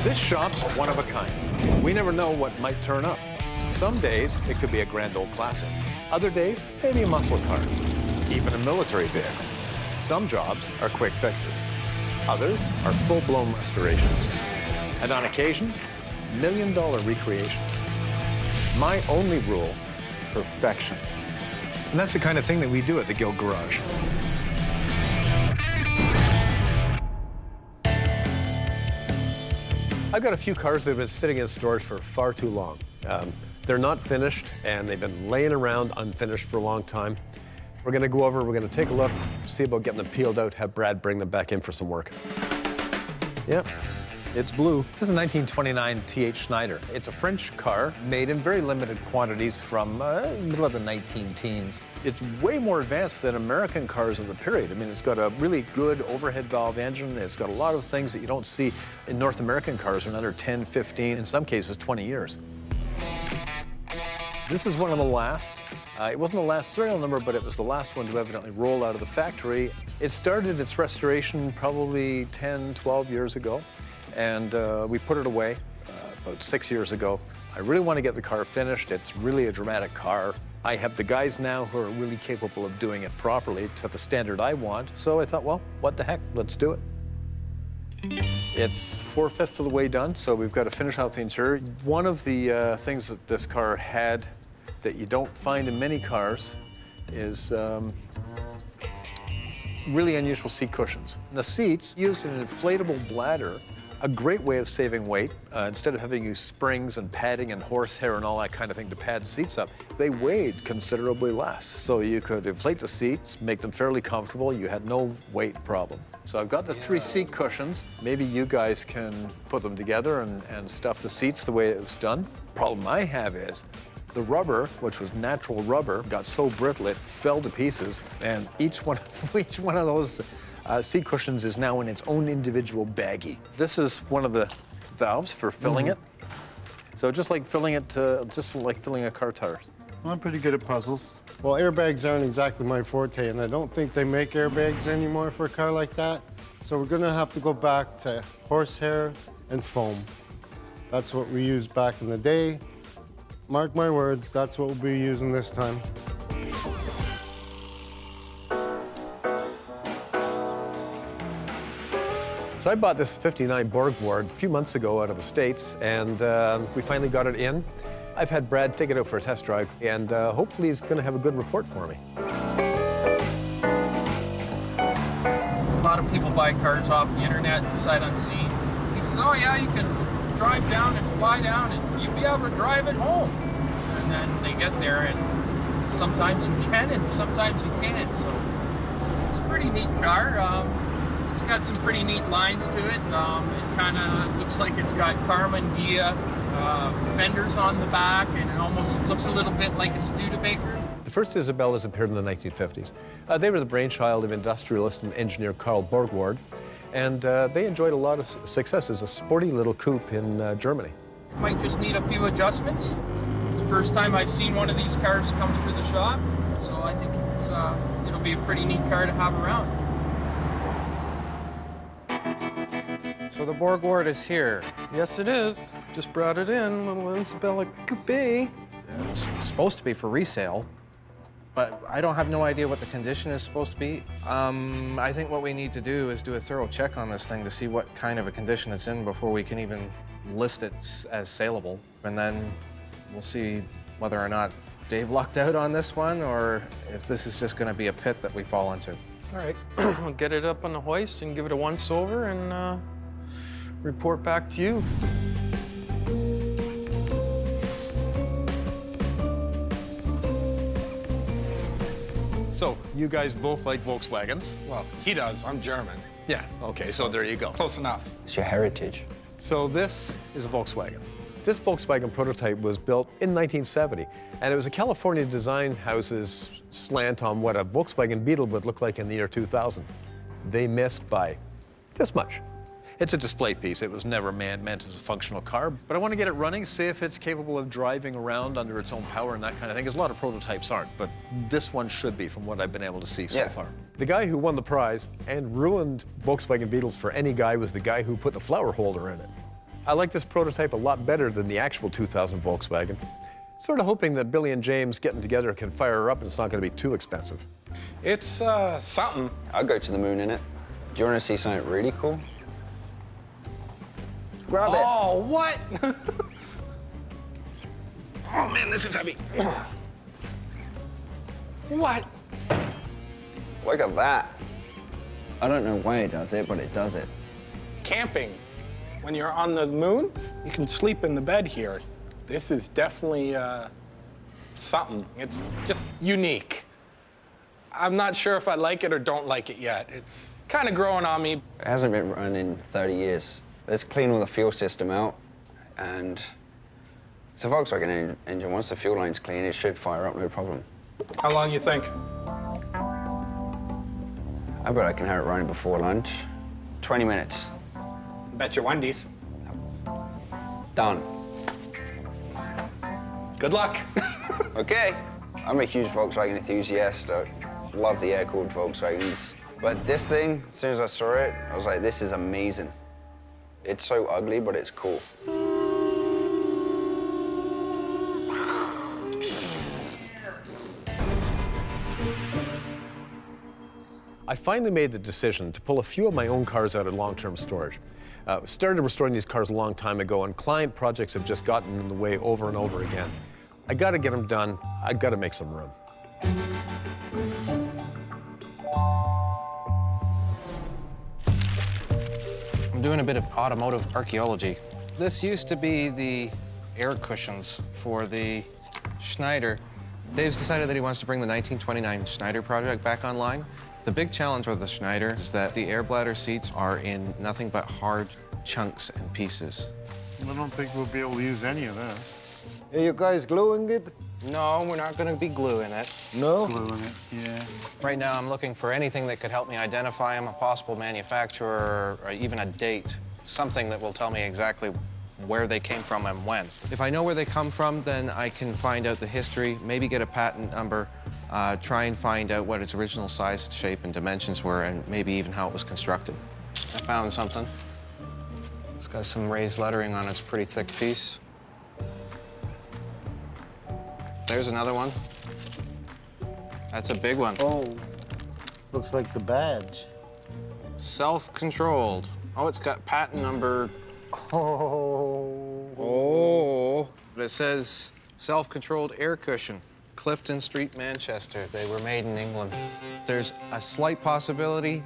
This shop's one of a kind. We never know what might turn up. Some days, it could be a grand old classic. Other days, maybe a muscle car, even a military vehicle. Some jobs are quick fixes. Others are full-blown restorations. And on occasion, million-dollar recreations. My only rule, perfection. And that's the kind of thing that we do at the Guild Garage. I've got a few cars that have been sitting in storage for far too long. They're not finished, and they've been laying around unfinished for a long time. We're gonna go over, we're gonna take a look, see about getting them peeled out, have Brad bring them back in for some work. Yep, it's blue. This is a 1929 TH Schneider. It's a French car made in very limited quantities from middle of the 19-teens. It's way more advanced than American cars of the period. I mean, it's got a really good overhead valve engine. It's got a lot of things that you don't see in North American cars in under 10, 15, in some cases 20 years. This is one of the last. It wasn't the last serial number, but it was the last one to evidently roll out of the factory. It started its restoration probably 10, 12 years ago, and we put it away about 6 years ago. I really want to get the car finished. It's really a dramatic car. I have the guys now who are really capable of doing it properly to the standard I want, so I thought, well, what the heck, let's do it. It's 4/5 of the way done, so we've got to finish out the interior. One of the things that this car had that you don't find in many cars is really unusual seat cushions. The seats use an inflatable bladder, a great way of saving weight. Instead of having to use springs and padding and horsehair and all that kind of thing to pad seats up, they weighed considerably less. So you could inflate the seats, make them fairly comfortable. You had no weight problem. So I've got the 3 seat cushions. Maybe you guys can put them together and stuff the seats the way it was done. Problem I have is the rubber, which was natural rubber, got so brittle it fell to pieces, and each one of those seat cushions is now in its own individual baggie. This is one of the valves for filling it. So just like filling it, just like filling a car tires. I'm pretty good at puzzles. Well, airbags aren't exactly my forte, and I don't think they make airbags anymore for a car like that. So we're gonna have to go back to horsehair and foam. That's what we used back in the day. Mark my words, that's what we'll be using this time. So I bought this 59 Borgward a few months ago out of the States, and we finally got it in. I've had Brad take it out for a test drive, and hopefully he's gonna have a good report for me. A lot of people buy cars off the internet, sight unseen. People say, oh yeah, you can drive down and fly down and you'd be able to drive it home. And then they get there and sometimes you can and sometimes you can't. So it's a pretty neat car. It's got some pretty neat lines to it. It kind of looks like it's got Carmen Ghia fenders on the back, and it almost looks a little bit like a Studebaker. The first Isabellas appeared in the 1950s. They were the brainchild of industrialist and engineer Karl Borgward, and they enjoyed a lot of success as a sporty little coupe in Germany. Might just need a few adjustments. It's the first time I've seen one of these cars come through the shop, so I think it'll be a pretty neat car to have around. So the Borgward is here. Yes, it is. Just brought it in, little Isabella Coupe. It's supposed to be for resale, but I don't have no idea what the condition is supposed to be. I think what we need to do is do a thorough check on this thing to see what kind of a condition it's in before we can even list it as saleable. And then we'll see whether or not Dave lucked out on this one or if this is just gonna be a pit that we fall into. All right, I'll get it up on the hoist and give it a once-over and report back to you. So, you guys both like Volkswagens? Well, he does. I'm German. Yeah, okay, so there you go. Close enough. It's your heritage. So this is a Volkswagen. This Volkswagen prototype was built in 1970, and it was a California design house's slant on what a Volkswagen Beetle would look like in the year 2000. They missed by this much. It's a display piece. It was never meant as a functional car, but I want to get it running, see if it's capable of driving around under its own power and that kind of thing, because a lot of prototypes aren't, but this one should be from what I've been able to see so far. The guy who won the prize and ruined Volkswagen Beetles for any guy was the guy who put the flower holder in it. I like this prototype a lot better than the actual 2000 Volkswagen. Sort of hoping that Billy and James getting together can fire her up and it's not going to be too expensive. It's something. I'll go to the moon in it. Do you want to see something really cool? Grab it. Oh, what? Oh, man, this is heavy. What? Look at that. I don't know why it does it, but it does it. Camping. When you're on the moon, you can sleep in the bed here. This is definitely something. It's just unique. I'm not sure if I like it or don't like it yet. It's kind of growing on me. It hasn't been run in 30 years. Let's clean all the fuel system out, and it's a Volkswagen engine. Once the fuel line's clean, it should fire up, no problem. How long you think? I bet I can have it running before lunch. 20 minutes. Bet your Wendy's. Done. Good luck. Okay. I'm a huge Volkswagen enthusiast. I love the air-cooled Volkswagens. But this thing, as soon as I saw it, I was like, this is amazing. It's so ugly, but it's cool. I finally made the decision to pull a few of my own cars out of long-term storage. Started restoring these cars a long time ago, and client projects have just gotten in the way over and over again. I gotta get them done. I gotta make some room. I'm doing a bit of automotive archaeology. This used to be the air cushions for the Schneider. Dave's decided that he wants to bring the 1929 Schneider project back online. The big challenge with the Schneider is that the air bladder seats are in nothing but hard chunks and pieces. I don't think we'll be able to use any of that. Are you guys gluing it? No, we're not going to be gluing it. No? Gluing it, yeah. Right now, I'm looking for anything that could help me identify him, a possible manufacturer, or even a date, something that will tell me exactly where they came from and when. If I know where they come from, then I can find out the history, maybe get a patent number, try and find out what its original size, shape, and dimensions were, and maybe even how it was constructed. I found something. It's got some raised lettering on it. It's a pretty thick piece. There's another one. That's a big one. Oh, looks like the badge. Self-controlled. Oh, it's got patent number. Oh. Oh. But it says self-controlled air cushion, Clifton Street, Manchester. They were made in England. There's a slight possibility,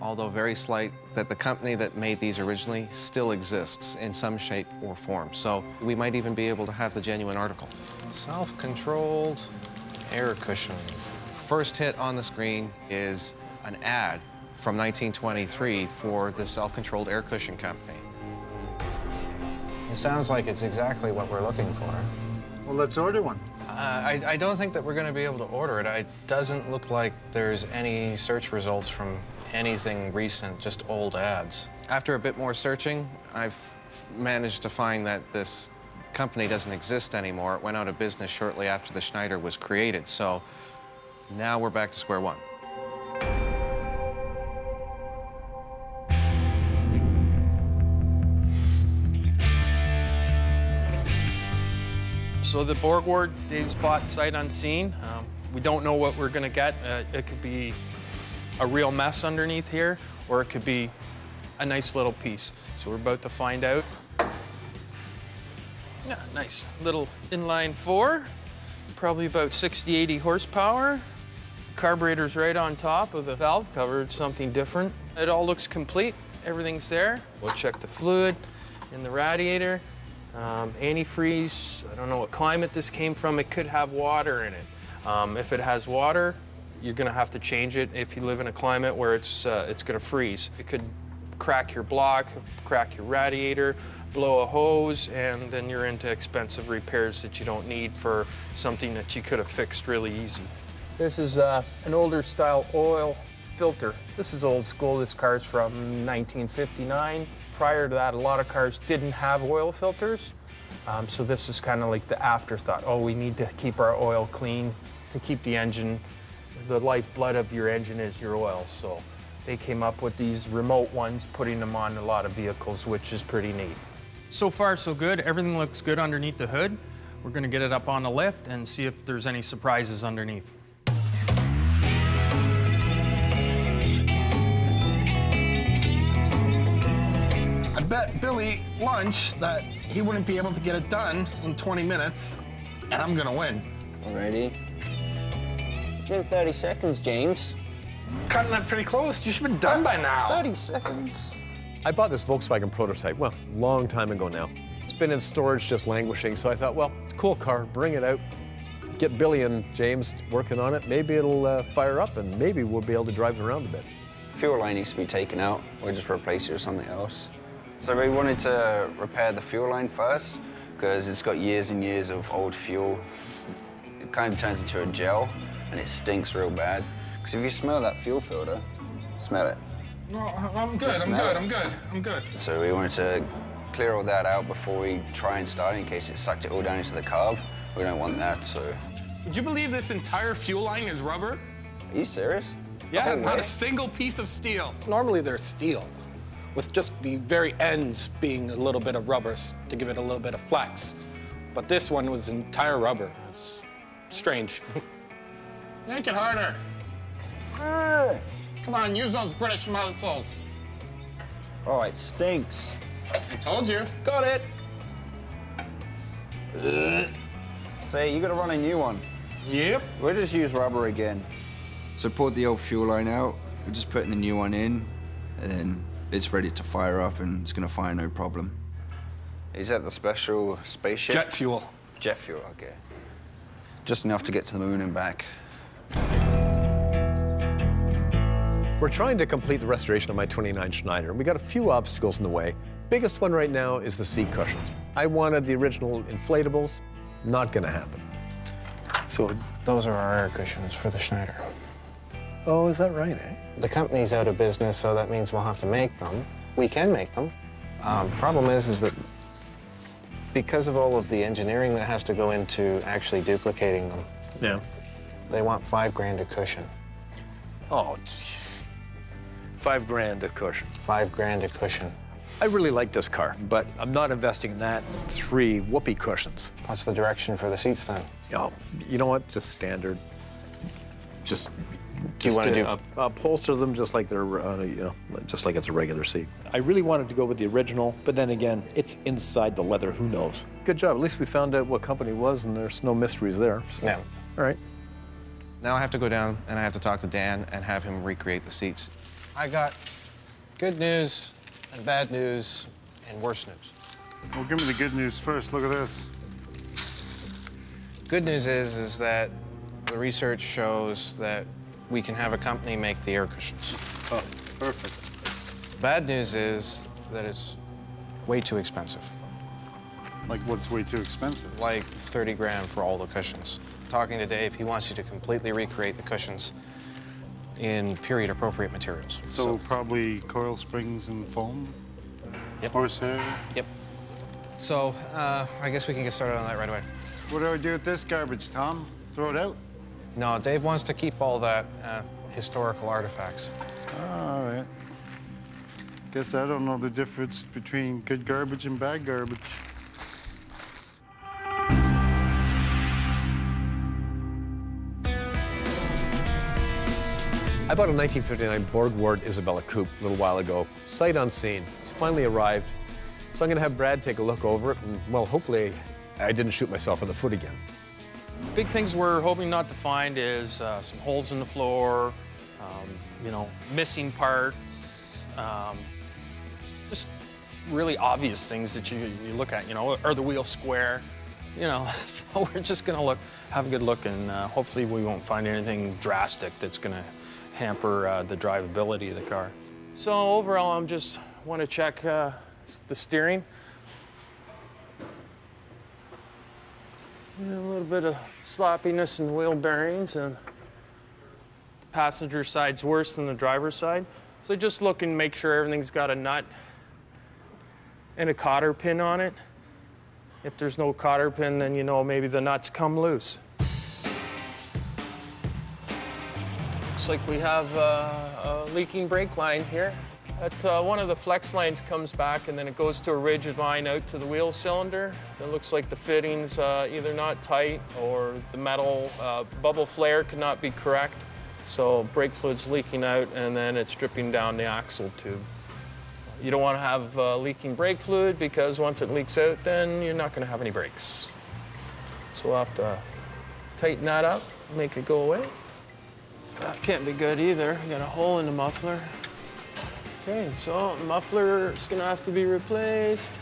although very slight, that the company that made these originally still exists in some shape or form. So we might even be able to have the genuine article. Self-controlled air cushion. First hit on the screen is an ad from 1923 for the self-controlled air cushion company. It sounds like it's exactly what we're looking for. Well, let's order one. I don't think that we're going to be able to order it. It doesn't look like there's any search results from anything recent, just old ads. After a bit more searching, I've managed to find that this company doesn't exist anymore. It went out of business shortly after the Schneider was created, so now we're back to square one. So the Borgward, Dave's bought sight unseen. We don't know what we're gonna get. It could be a real mess underneath here, or it could be a nice little piece. So we're about to find out. Yeah, nice little inline 4, probably about 60, 80 horsepower. Carburetor's right on top of the valve cover. It's something different. It all looks complete. Everything's there. We'll check the fluid in the radiator. Antifreeze, I don't know what climate this came from. It could have water in it. If it has water, you're gonna have to change it if you live in a climate where it's gonna freeze. It could crack your block, crack your radiator, blow a hose, and then you're into expensive repairs that you don't need for something that you could have fixed really easy. This is an older style oil filter. This is old school. This car's from 1959. Prior to that, a lot of cars didn't have oil filters. So this is kind of like the afterthought. Oh, we need to keep our oil clean to keep the engine. The lifeblood of your engine is your oil. So they came up with these remote ones, putting them on a lot of vehicles, which is pretty neat. So far, so good. Everything looks good underneath the hood. We're gonna get it up on the lift and see if there's any surprises underneath. I bet Billy lunch that he wouldn't be able to get it done in 20 minutes, and I'm gonna win. Alrighty. It's been 30 seconds, James. Cutting that pretty close. You should have been done by now. 30 seconds. I bought this Volkswagen prototype, well, a long time ago now. It's been in storage, just languishing, so I thought, well, it's a cool car, bring it out, get Billy and James working on it. Maybe it'll fire up, and maybe we'll be able to drive it around a bit. Fuel line needs to be taken out, or just replace it with something else. So we wanted to repair the fuel line first, because it's got years and years of old fuel. It kind of turns into a gel, and it stinks real bad. Because if you smell that fuel filter, smell it. No, I'm good, I'm good. So we wanted to clear all that out before we try and start, in case it sucked it all down into the carb. We don't want that, so. Would you believe this entire fuel line is rubber? Are you serious? Yeah, The whole not way? a single piece of steel. Normally they're steel, with just the very ends being a little bit of rubber to give it a little bit of flex. But this one was entire rubber. It's strange. Make it harder. Come on, use those British muscles. Oh, it stinks. I told you. Got it. Say, you gotta run a new one. Yep. We'll just use rubber again. So pulled the old fuel line out, we're just putting the new one in, and then it's ready to fire up, and it's gonna fire no problem. Is that the special spaceship? Jet fuel. Jet fuel, okay. Just enough to get to the moon and back. We're trying to complete the restoration of my 29 Schneider, and we got a few obstacles in the way. Biggest one right now is the seat cushions. I wanted the original inflatables, not gonna happen. So those are our air cushions for the Schneider. Oh, is that right, eh? The company's out of business, so that means we'll have to make them. We can make them. Problem is that because of all of the engineering that has to go into actually duplicating them, Yeah. they want $5,000 a cushion. Oh, jeez. $5,000 a cushion. $5,000 a cushion. I really like this car, but I'm not investing in that. 3 whoopee cushions. What's the direction for the seats then? Oh, you know what? Just standard. Just. Do you want to do? Upholster them just like they're, just like it's a regular seat. I really wanted to go with the original, but then again, it's inside the leather. Who knows? Good job. At least we found out what company it was, and there's no mysteries there. So. Yeah. All right. Now I have to go down and I have to talk to Dan and have him recreate the seats. I got good news and bad news and worse news. Well, give me the good news first. Look at this. Good news is that the research shows that we can have a company make the air cushions. Oh, perfect. Bad news is that it's way too expensive. Like, what's way too expensive? Like 30 grand for all the cushions. Talking to Dave, he wants you to completely recreate the cushions in period-appropriate materials. So probably coil springs and foam? Yep. Horsehair? Yep. So, I guess we can get started on that right away. What do I do with this garbage, Tom? Throw it out? No, Dave wants to keep all that historical artifacts. All right. Guess I don't know the difference between good garbage and bad garbage. I bought a 1959 Borgward Isabella coupe a little while ago, sight unseen. It's finally arrived. So I'm gonna have Brad take a look over it, and well, hopefully I didn't shoot myself in the foot again. Big things we're hoping not to find is some holes in the floor, missing parts, just really obvious things that you look at, are the wheels square? So we're just gonna have a good look, and hopefully we won't find anything drastic that's gonna hamper the drivability of the car. So overall, just want to check the steering. Yeah, a little bit of sloppiness in wheel bearings, and the passenger side's worse than the driver's side. So just look and make sure everything's got a nut and a cotter pin on it. If there's no cotter pin, then maybe the nuts come loose. Looks like we have a leaking brake line here. One of the flex lines comes back and then it goes to a rigid line out to the wheel cylinder. It looks like the fitting's either not tight or the metal bubble flare could not be correct. So brake fluid's leaking out and then it's dripping down the axle tube. You don't want to have leaking brake fluid because once it leaks out, then you're not going to have any brakes. So we'll have to tighten that up, make it go away. That can't be good either. You got a hole in the muffler. Okay, so the muffler is gonna have to be replaced.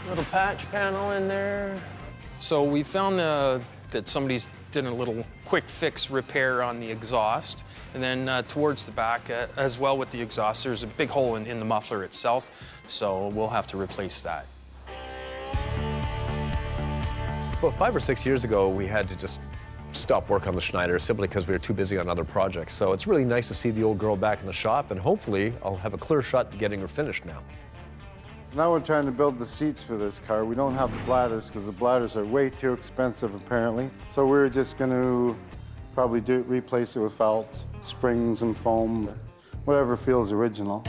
Little patch panel in there. So we found that somebody's did a little quick fix repair on the exhaust. And then towards the back as well with the exhaust, there's a big hole in the muffler itself. So we'll have to replace that. Well, 5 or 6 years ago, we had to just stop work on the Schneider simply because we were too busy on other projects. So it's really nice to see the old girl back in the shop, and hopefully I'll have a clear shot to getting her finished now. Now we're trying to build the seats for this car. We don't have the bladders because the bladders are way too expensive apparently. So we're just going to probably replace it with felt, springs and foam, whatever feels original.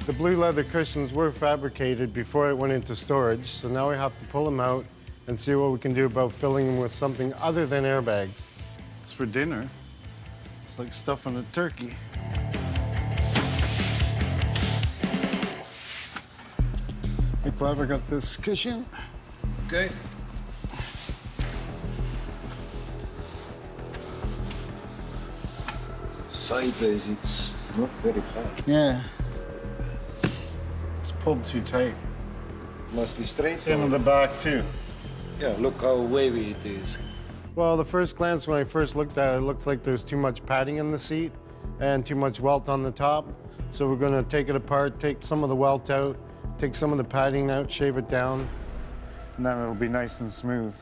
The blue leather cushions were fabricated before it went into storage, so now we have to pull them out and see what we can do about filling them with something other than airbags. It's for dinner. It's like stuffing a turkey. Hey, Clive, I got this cushion. Okay. Sideways, it's not very bad. Yeah. It's pulled too tight. Must be straight. It's into the back, too. Yeah, look how wavy it is. Well, the first glance when I first looked at it, it looks like there's too much padding in the seat and too much welt on the top. So we're gonna take it apart, take some of the welt out, take some of the padding out, shave it down, and then it'll be nice and smooth.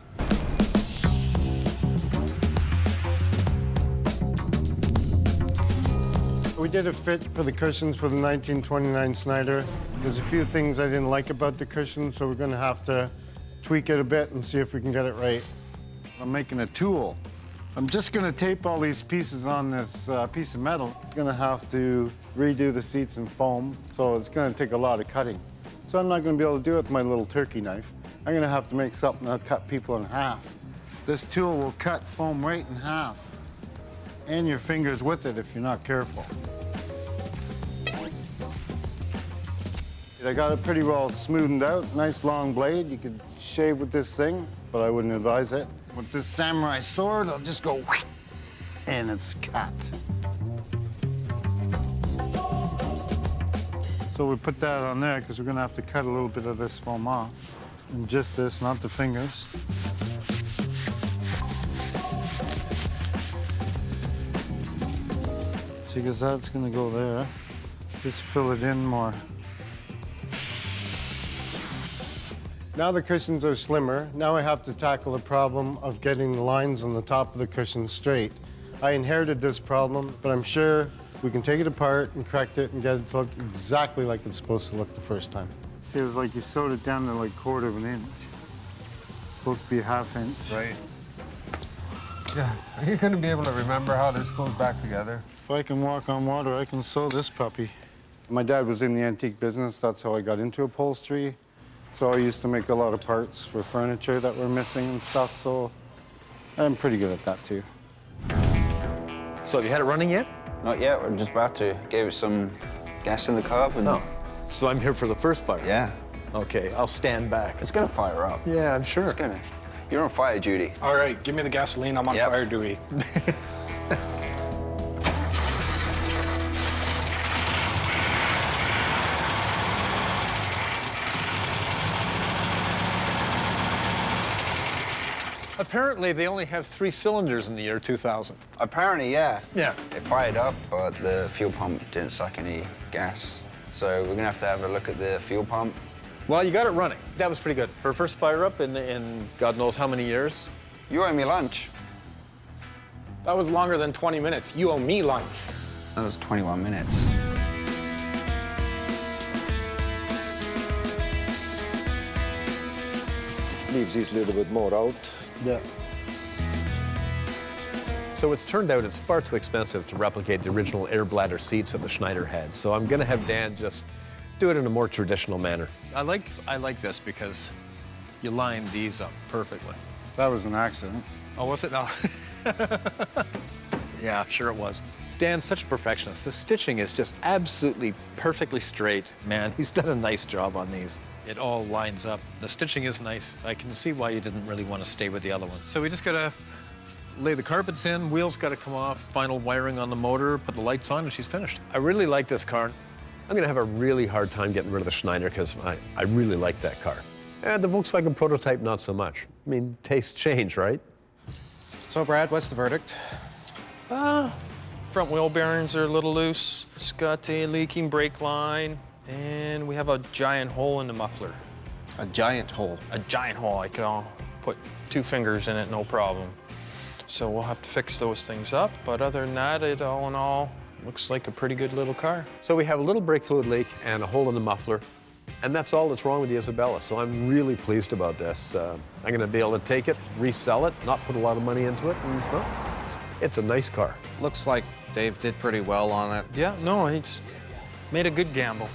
We did a fit for the cushions for the 1929 Schneider. There's a few things I didn't like about the cushion, so we're gonna have to tweak it a bit and see if we can get it right. I'm making a tool. I'm just gonna tape all these pieces on this piece of metal. I'm gonna have to redo the seats in foam, so it's gonna take a lot of cutting. So I'm not gonna be able to do it with my little turkey knife. I'm gonna have to make something that'll cut people in half. This tool will cut foam right in half, and your fingers with it if you're not careful. I got it pretty well smoothened out, nice long blade. You could shave with this thing, but I wouldn't advise it. With this samurai sword, I'll just go and it's cut. So we put that on there because we're gonna have to cut a little bit of this foam off. And just this, not the fingers. See, because that's gonna go there. Just fill it in more. Now the cushions are slimmer. Now I have to tackle the problem of getting the lines on the top of the cushion straight. I inherited this problem, but I'm sure we can take it apart and correct it and get it to look exactly like it's supposed to look the first time. See, it was like you sewed it down to like 1/4 of an inch. It's supposed to be a 1/2 inch. Right. Yeah, are you going to be able to remember how this goes back together? If I can walk on water, I can sew this puppy. My dad was in the antique business. That's how I got into upholstery. So I used to make a lot of parts for furniture that were missing and stuff, so I'm pretty good at that too. So have you had it running yet? Not yet, we're just about to. Gave it some gas in the carb and... Oh, so I'm here for the first fire? Yeah. Okay, I'll stand back. It's gonna fire up. Yeah, I'm sure. It's gonna. You're on fire duty. All right, give me the gasoline. I'm on fire duty. Apparently, they only have 3 cylinders in the year 2000. Apparently, yeah. Yeah. It fired up, but the fuel pump didn't suck any gas. So we're gonna have to have a look at the fuel pump. Well, you got it running. That was pretty good. For a first fire up in God knows how many years. You owe me lunch. That was longer than 20 minutes. You owe me lunch. That was 21 minutes. Leaves this little bit more out. Yeah. So it's turned out it's far too expensive to replicate the original air bladder seats that the Schneider had. So I'm gonna have Dan just do it in a more traditional manner. I like this because you line these up perfectly. That was an accident. Oh, was it? No. Yeah, sure it was. Dan's such a perfectionist. The stitching is just absolutely perfectly straight. Man, he's done a nice job on these. It all lines up. The stitching is nice. I can see why you didn't really want to stay with the other one. So we just gotta lay the carpets in, wheels gotta come off, final wiring on the motor, put the lights on, and she's finished. I really like this car. I'm gonna have a really hard time getting rid of the Schneider because I really like that car. And the Volkswagen prototype, not so much. I mean, tastes change, right? So, Brad, what's the verdict? Front wheel bearings are a little loose. It's got a leaking brake line, and we have a giant hole in the muffler. A giant hole. A giant hole. I could put 2 fingers in it, no problem. So we'll have to fix those things up. But other than that, it all in all looks like a pretty good little car. So we have a little brake fluid leak and a hole in the muffler, and that's all that's wrong with the Isabella. So I'm really pleased about this. I'm gonna be able to take it, resell it, not put a lot of money into it, and well, it's a nice car. Looks like Dave did pretty well on it. Yeah, no, he just made a good gamble.